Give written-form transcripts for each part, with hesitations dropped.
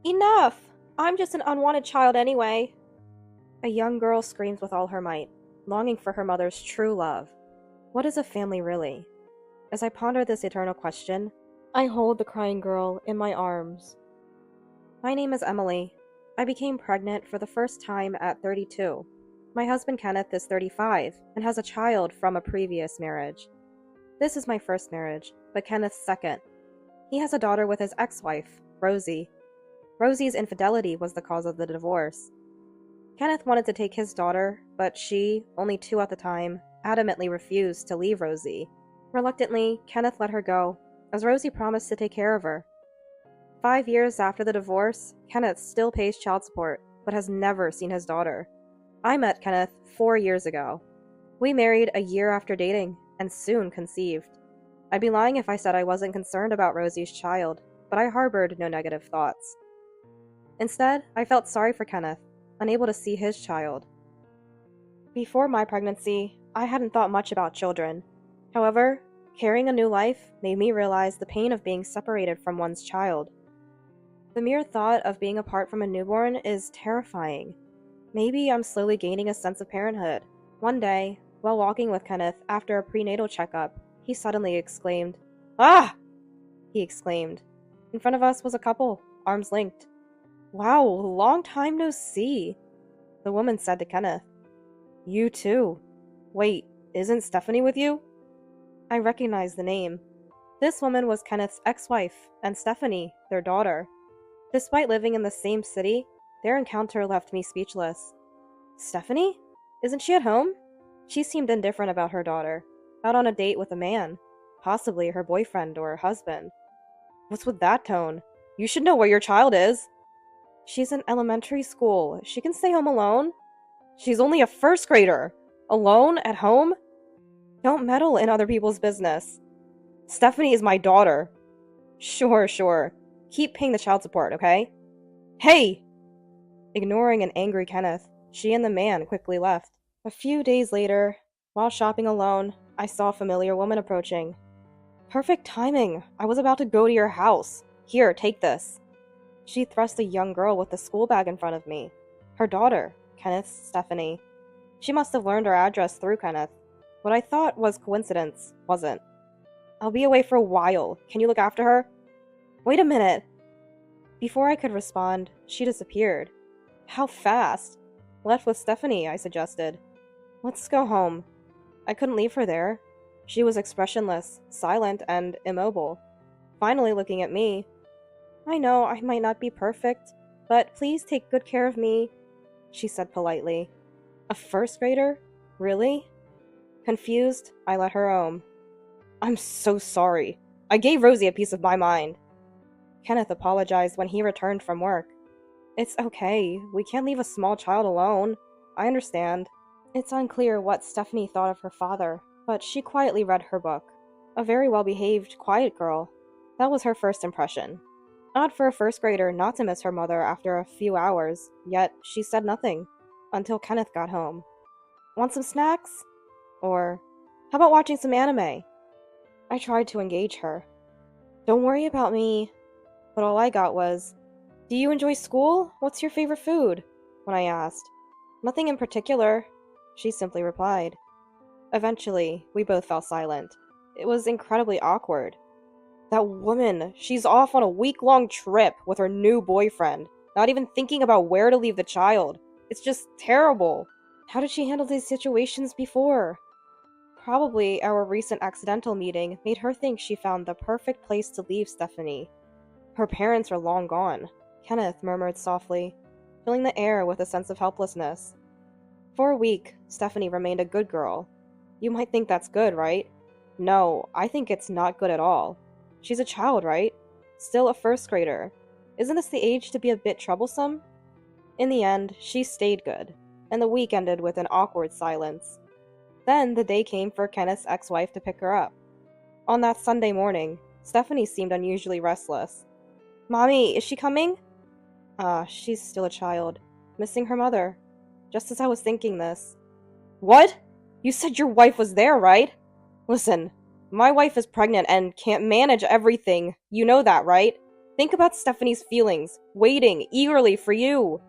Enough! I'm just an unwanted child anyway. A young girl screams with all her might, longing for her mother's true love. What is a family really? As I ponder this eternal question, I hold the crying girl in my arms. My name is Emily. I became pregnant for the first time at 32. My husband Kenneth is 35 and has a child from a previous marriage. This is my first marriage, but Kenneth's second. He has a daughter with his ex-wife, Rosie. Rosie's infidelity was the cause of the divorce. Kenneth wanted to take his daughter, but she, only 2 at the time, adamantly refused to leave Rosie. Reluctantly, Kenneth let her go, as Rosie promised to take care of her. 5 years after the divorce, Kenneth still pays child support, but has never seen his daughter. I met Kenneth 4 years ago. We married a year after dating, and soon conceived. I'd be lying if I said I wasn't concerned about Rosie's child, but I harbored no negative thoughts. Instead, I felt sorry for Kenneth, unable to see his child. Before my pregnancy, I hadn't thought much about children. However, carrying a new life made me realize the pain of being separated from one's child. The mere thought of being apart from a newborn is terrifying. Maybe I'm slowly gaining a sense of parenthood. One day, while walking with Kenneth after a prenatal checkup, he suddenly exclaimed, "Ah!" he exclaimed. In front of us was a couple, arms linked. "Wow, long time no see," the woman said to Kenneth. "You too. Wait, isn't Stephanie with you?" I recognized the name. This woman was Kenneth's ex-wife, and Stephanie, their daughter. Despite living in the same city, their encounter left me speechless. Stephanie? Isn't she at home? She seemed indifferent about her daughter, out on a date with a man, possibly her boyfriend or husband. What's with that tone? You should know where your child is. She's in elementary school. She can stay home alone. She's only a first grader. Alone at home? Don't meddle in other people's business. Stephanie is my daughter. Sure. Keep paying the child support, okay? Hey! Ignoring an angry Kenneth, she and the man quickly left. A few days later, while shopping alone, I saw a familiar woman approaching. Perfect timing. I was about to go to your house. Here, take this. She thrust a young girl with a school bag in front of me. Her daughter, Kenneth's Stephanie. She must have learned her address through Kenneth. What I thought was coincidence wasn't. I'll be away for a while. Can you look after her? Wait a minute. Before I could respond, she disappeared. How fast? Left with Stephanie, I suggested. Let's go home. I couldn't leave her there. She was expressionless, silent, and immobile. Finally looking at me. I know I might not be perfect, but please take good care of me, she said politely. A first grader? Really? Confused, I let her roam. I'm so sorry. I gave Rosie a piece of my mind. Kenneth apologized when he returned from work. It's okay. We can't leave a small child alone. I understand. It's unclear what Stephanie thought of her father, but she quietly read her book. A very well-behaved, quiet girl. That was her first impression. Odd for a first grader not to miss her mother after a few hours, yet she said nothing, until Kenneth got home. Want some snacks? Or, how about watching some anime? I tried to engage her. Don't worry about me. But all I got was, do you enjoy school? What's your favorite food? When I asked. Nothing in particular, she simply replied. Eventually, we both fell silent. It was incredibly awkward. That woman, she's off on a week-long trip with her new boyfriend, not even thinking about where to leave the child. It's just terrible. How did she handle these situations before? Probably our recent accidental meeting made her think she found the perfect place to leave Stephanie. Her parents are long gone, Kenneth murmured softly, filling the air with a sense of helplessness. For a week, Stephanie remained a good girl. You might think that's good, right? No, I think it's not good at all. She's a child, right? Still a first grader. Isn't this the age to be a bit troublesome? In the end, she stayed good, and the week ended with an awkward silence. Then the day came for Kenneth's ex-wife to pick her up. On that Sunday morning, Stephanie seemed unusually restless. Mommy, is she coming? She's still a child, missing her mother. Just as I was thinking this. What? You said your wife was there, right? Listen, my wife is pregnant and can't manage everything. You know that, right? Think about Stephanie's feelings, waiting eagerly for you.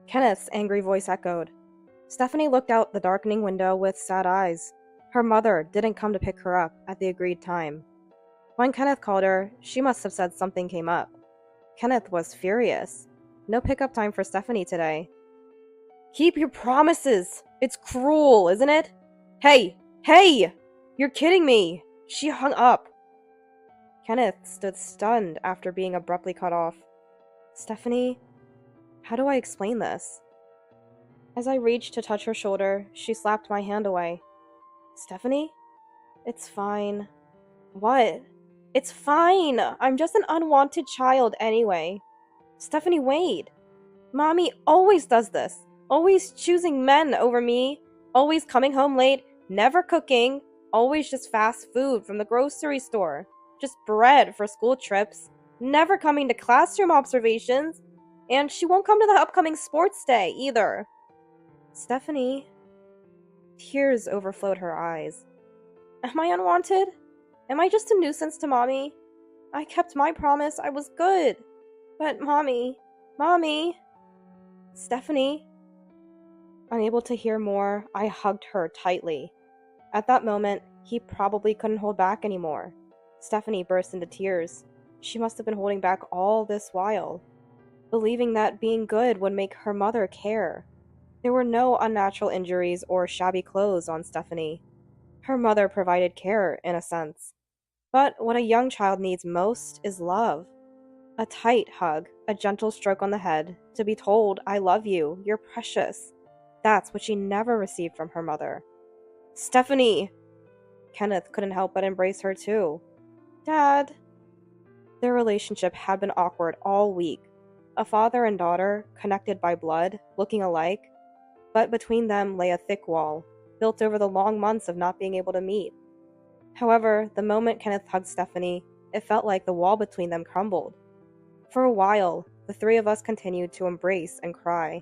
Kenneth's angry voice echoed. Stephanie looked out the darkening window with sad eyes. Her mother didn't come to pick her up at the agreed time. When Kenneth called her, she must have said something came up. Kenneth was furious. No pickup time for Stephanie today. Keep your promises! It's cruel, isn't it? Hey! Hey! You're kidding me! She hung up. Kenneth stood stunned after being abruptly cut off. Stephanie, how do I explain this? As I reached to touch her shoulder, she slapped my hand away. Stephanie? It's fine. What? It's fine! I'm just an unwanted child anyway. Stephanie, wait. Mommy always does this. Always choosing men over me. Always coming home late. Never cooking. Always just fast food from the grocery store. Just bread for school trips. Never coming to classroom observations. And she won't come to the upcoming sports day either. Stephanie. Tears overflowed her eyes. Am I unwanted? Am I just a nuisance to Mommy? I kept my promise. I was good. But Mommy. Stephanie. Unable to hear more, I hugged her tightly. At that moment, he probably couldn't hold back anymore. Stephanie burst into tears. She must have been holding back all this while, believing that being good would make her mother care. There were no unnatural injuries or shabby clothes on Stephanie. Her mother provided care, in a sense. But what a young child needs most is love. A tight hug, a gentle stroke on the head, to be told, I love you, you're precious. That's what she never received from her mother. Stephanie! Kenneth couldn't help but embrace her too. Dad. Their relationship had been awkward all week. A father and daughter, connected by blood, looking alike, but between them lay a thick wall, built over the long months of not being able to meet. However, the moment Kenneth hugged Stephanie, it felt like the wall between them crumbled. For a while, the three of us continued to embrace and cry.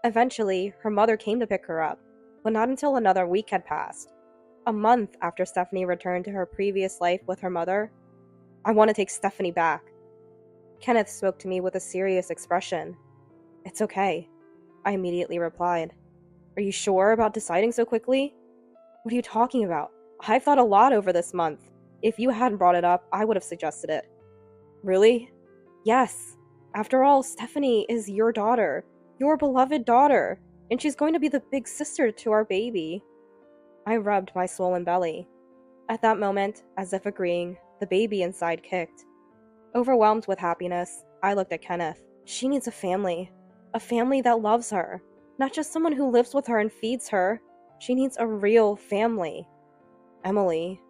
Eventually, her mother came to pick her up, but not until another week had passed. A month after Stephanie returned to her previous life with her mother. I want to take Stephanie back. Kenneth spoke to me with a serious expression. It's okay, I immediately replied. Are you sure about deciding so quickly? What are you talking about? I've thought a lot over this month. If you hadn't brought it up, I would have suggested it. Really? Yes. After all, Stephanie is your daughter. Your beloved daughter. And she's going to be the big sister to our baby. I rubbed my swollen belly. At that moment, as if agreeing, the baby inside kicked. Overwhelmed with happiness, I looked at Kenneth. She needs a family that loves her. Not just someone who lives with her and feeds her. She needs a real family. Emily,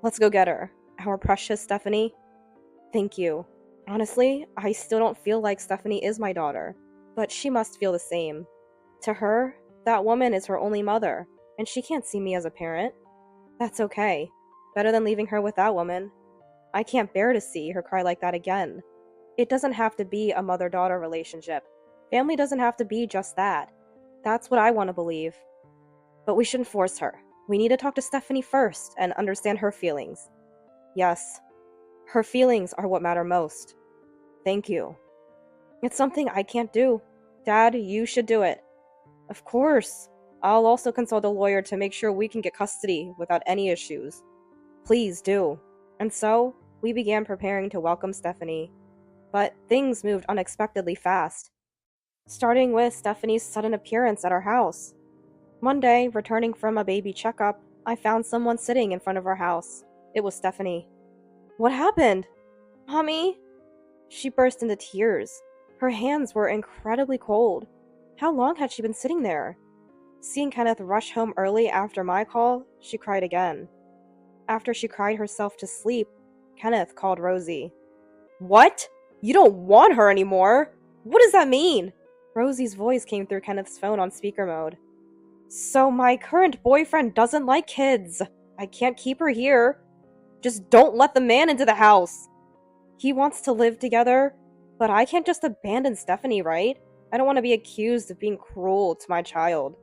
let's go get her. Our precious Stephanie. Thank you. Honestly, I still don't feel like Stephanie is my daughter, but she must feel the same. To her, that woman is her only mother, and she can't see me as a parent. That's okay. Better than leaving her with that woman. I can't bear to see her cry like that again. It doesn't have to be a mother-daughter relationship. Family doesn't have to be just that. That's what I want to believe. But we shouldn't force her. We need to talk to Stephanie first and understand her feelings. Yes, her feelings are what matter most. Thank you. It's something I can't do. Dad, you should do it. Of course. I'll also consult a lawyer to make sure we can get custody without any issues. Please do. And so, we began preparing to welcome Stephanie. But things moved unexpectedly fast. Starting with Stephanie's sudden appearance at our house. One day, returning from a baby checkup, I found someone sitting in front of our house. It was Stephanie. What happened? Mommy? She burst into tears. Her hands were incredibly cold. How long had she been sitting there? Seeing Kenneth rush home early after my call, she cried again. After she cried herself to sleep, Kenneth called Rosie. What? You don't want her anymore? What does that mean? Rosie's voice came through Kenneth's phone on speaker mode. So my current boyfriend doesn't like kids. I can't keep her here. Just don't let the man into the house. He wants to live together, but I can't just abandon Stephanie, right? I don't want to be accused of being cruel to my child.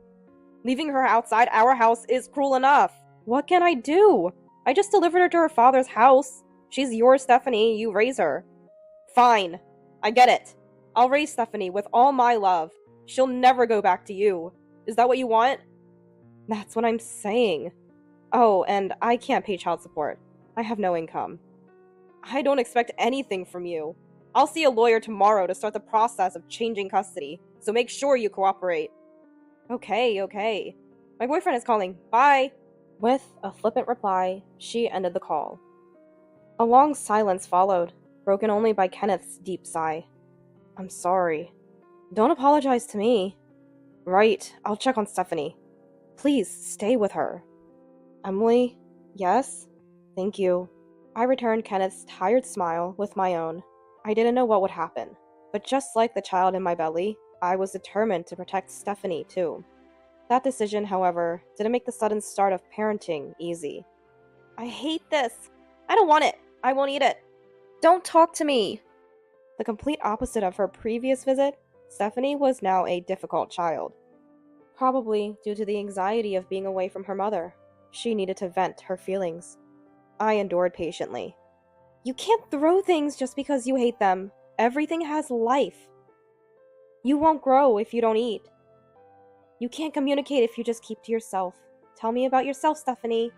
Leaving her outside our house is cruel enough. What can I do? I just delivered her to her father's house. She's yours, Stephanie. You raise her. Fine. I get it. I'll raise Stephanie with all my love. She'll never go back to you. Is that what you want? That's what I'm saying. Oh, and I can't pay child support. I have no income. I don't expect anything from you. I'll see a lawyer tomorrow to start the process of changing custody, so make sure you cooperate. Okay. My boyfriend is calling. Bye. With a flippant reply, she ended the call. A long silence followed, broken only by Kenneth's deep sigh. I'm sorry. Don't apologize to me. Right, I'll check on Stephanie. Please, stay with her. Emily? Yes? Thank you. I returned Kenneth's tired smile with my own. I didn't know what would happen, but just like the child in my belly, I was determined to protect Stephanie, too. That decision, however, didn't make the sudden start of parenting easy. I hate this! I don't want it! I won't eat it! Don't talk to me! The complete opposite of her previous visit, Stephanie was now a difficult child. Probably due to the anxiety of being away from her mother. She needed to vent her feelings. I endured patiently. You can't throw things just because you hate them. Everything has life. You won't grow if you don't eat. You can't communicate if you just keep to yourself. Tell me about yourself, Stephanie.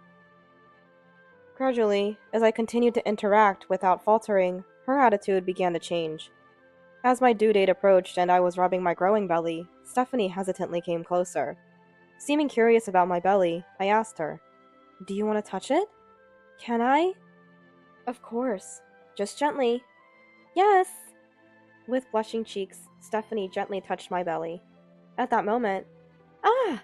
Gradually, as I continued to interact without faltering, her attitude began to change. As my due date approached and I was rubbing my growing belly, Stephanie hesitantly came closer. Seeming curious about my belly, I asked her, Do you want to touch it? Can I? Of course. Just gently. Yes! With blushing cheeks, Stephanie gently touched my belly. At that moment, ah!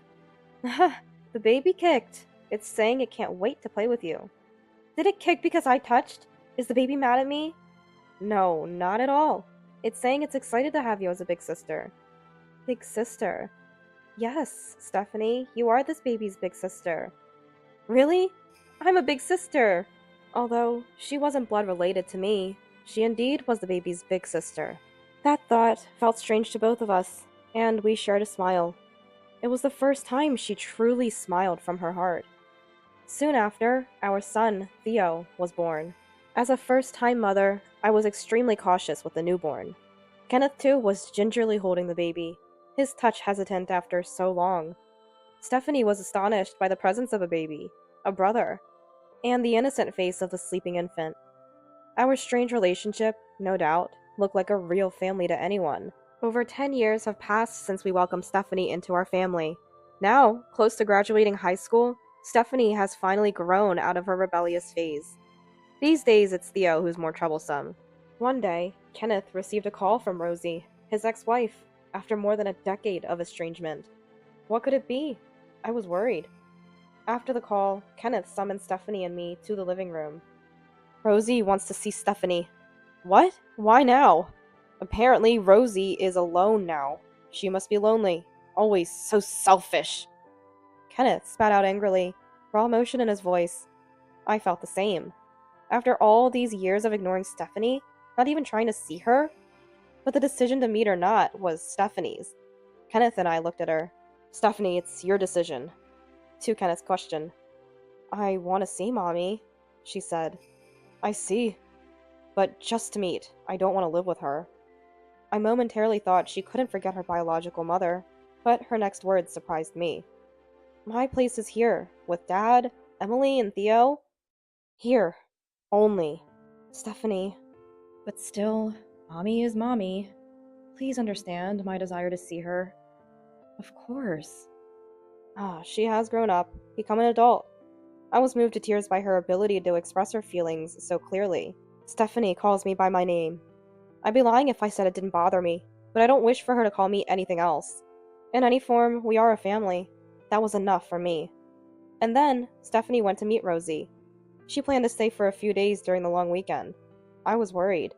The baby kicked. It's saying it can't wait to play with you. Did it kick because I touched? Is the baby mad at me? No, not at all. It's saying it's excited to have you as a big sister. Big sister? Yes, Stephanie, you are this baby's big sister. Really? I'm a big sister! Although she wasn't blood related to me, she indeed was the baby's big sister. That thought felt strange to both of us, and we shared a smile. It was the first time she truly smiled from her heart. Soon after, our son, Theo, was born. As a first-time mother, I was extremely cautious with the newborn. Kenneth, too, was gingerly holding the baby, his touch hesitant after so long. Stephanie was astonished by the presence of a baby, a brother, and the innocent face of the sleeping infant. Our strange relationship, no doubt, looked like a real family to anyone. Over 10 years have passed since we welcomed Stephanie into our family. Now, close to graduating high school, Stephanie has finally grown out of her rebellious phase. These days, it's Theo who's more troublesome. One day, Kenneth received a call from Rosie, his ex-wife, after more than a decade of estrangement. What could it be? I was worried. After the call, Kenneth summoned Stephanie and me to the living room. Rosie wants to see Stephanie. What? Why now? Apparently, Rosie is alone now. She must be lonely. Always so selfish. Kenneth spat out angrily, raw emotion in his voice. I felt the same. After all these years of ignoring Stephanie, not even trying to see her? But the decision to meet or not was Stephanie's. Kenneth and I looked at her. Stephanie, it's your decision. To Kenneth's question. I want to see Mommy, she said. I see. But just to meet. I don't want to live with her. I momentarily thought she couldn't forget her biological mother, but her next words surprised me. My place is here, with Dad, Emily, and Theo. Here. Only. Stephanie. But still, Mommy is Mommy. Please understand my desire to see her. Of course. She has grown up, become an adult. I was moved to tears by her ability to express her feelings so clearly. Stephanie calls me by my name. I'd be lying if I said it didn't bother me, but I don't wish for her to call me anything else. In any form, we are a family. That was enough for me. And then, Stephanie went to meet Rosie. She planned to stay for a few days during the long weekend. I was worried.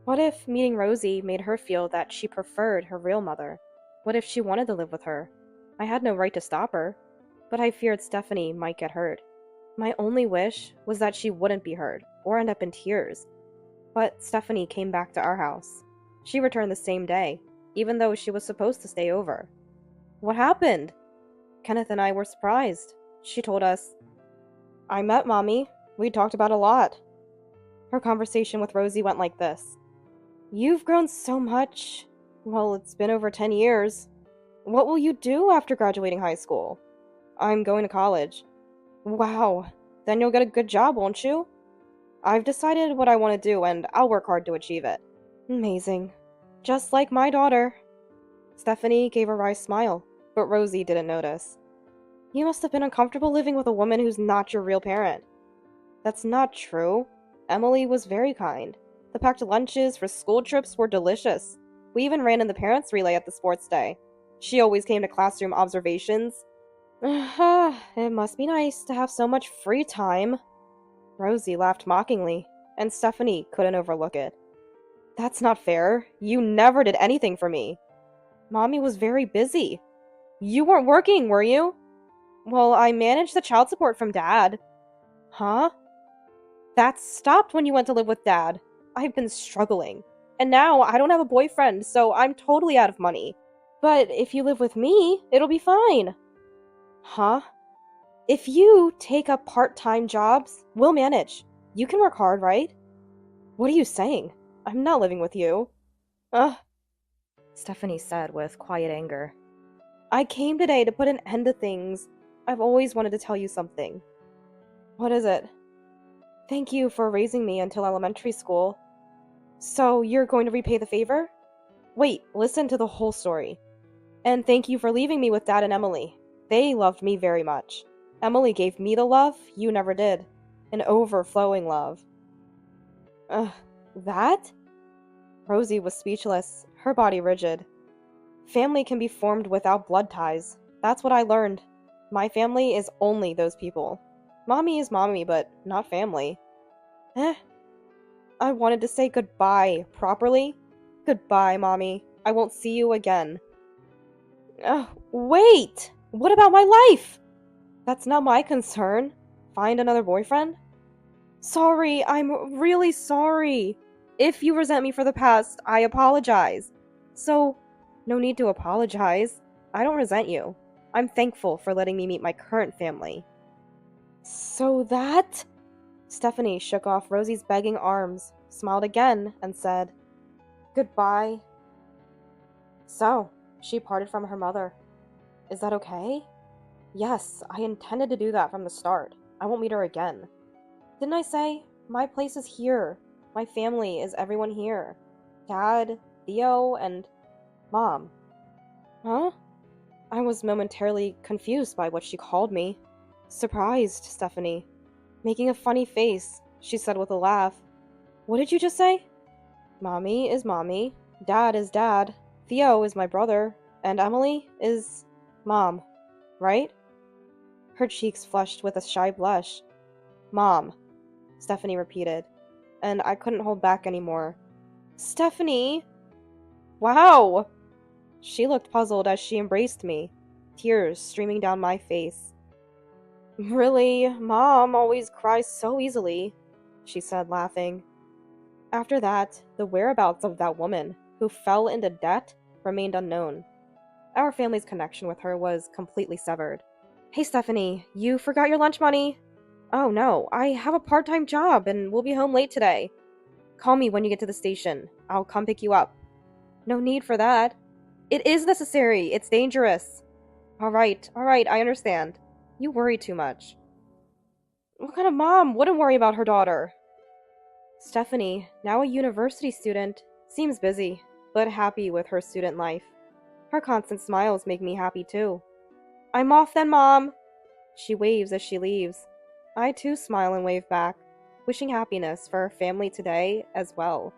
What if meeting Rosie made her feel that she preferred her real mother? What if she wanted to live with her? I had no right to stop her, but I feared Stephanie might get hurt. My only wish was that she wouldn't be hurt, or end up in tears. But Stephanie came back to our house. She returned the same day, even though she was supposed to stay over. What happened? Kenneth and I were surprised. She told us, I met Mommy. We talked about a lot. Her conversation with Rosie went like this. You've grown so much. Well, it's been over 10 years. What will you do after graduating high school? I'm going to college. Wow. Then you'll get a good job, won't you? I've decided what I want to do, and I'll work hard to achieve it. Amazing. Just like my daughter. Stephanie gave a wry smile, but Rosie didn't notice. You must have been uncomfortable living with a woman who's not your real parent. That's not true. Emily was very kind. The packed lunches for school trips were delicious. We even ran in the parents' relay at the sports day. She always came to classroom observations. It must be nice to have so much free time. Rosie laughed mockingly, and Stephanie couldn't overlook it. That's not fair. You never did anything for me. Mommy was very busy. You weren't working, were you? Well, I managed the child support from Dad. Huh? That stopped when you went to live with Dad. I've been struggling. And now I don't have a boyfriend, so I'm totally out of money. But if you live with me, it'll be fine. Huh? If you take up part-time jobs, we'll manage. You can work hard, right? What are you saying? I'm not living with you. Stephanie said with quiet anger. I came today to put an end to things. I've always wanted to tell you something. What is it? Thank you for raising me until elementary school. So you're going to repay the favor? Wait, listen to the whole story. And thank you for leaving me with Dad and Emily. They loved me very much. Emily gave me the love you never did. An overflowing love. That? Rosie was speechless, her body rigid. Family can be formed without blood ties. That's what I learned. My family is only those people. Mommy is mommy, but not family. I wanted to say goodbye properly. Goodbye, Mommy. I won't see you again. Wait! What about my life? That's not my concern. Find another boyfriend? Sorry, I'm really sorry. If you resent me for the past, I apologize. So, no need to apologize. I don't resent you. I'm thankful for letting me meet my current family. So that? Stephanie shook off Rosie's begging arms, smiled again, and said, Goodbye. So, she parted from her mother. Is that okay? Yes, I intended to do that from the start. I won't meet her again. Didn't I say? My place is here. My family is everyone here. Dad, Theo, and Mom. Huh? I was momentarily confused by what she called me. Surprised, Stephanie. Making a funny face, she said with a laugh. What did you just say? Mommy is Mommy. Dad is Dad. Theo is my brother. And Emily is Mom. Right? Her cheeks flushed with a shy blush. Mom, Stephanie repeated, and I couldn't hold back anymore. Stephanie! Wow! She looked puzzled as she embraced me, tears streaming down my face. Really, Mom always cries so easily, she said, laughing. After that, the whereabouts of that woman, who fell into debt, remained unknown. Our family's connection with her was completely severed. Hey, Stephanie, you forgot your lunch money? Oh no, I have a part-time job and we'll be home late today. Call me when you get to the station. I'll come pick you up. No need for that. It is necessary. It's dangerous. Alright, I understand. You worry too much. What kind of mom wouldn't worry about her daughter? Stephanie, now a university student, seems busy, but happy with her student life. Her constant smiles make me happy too. I'm off then, Mom! She waves as she leaves. I too smile and wave back, wishing happiness for her family today as well.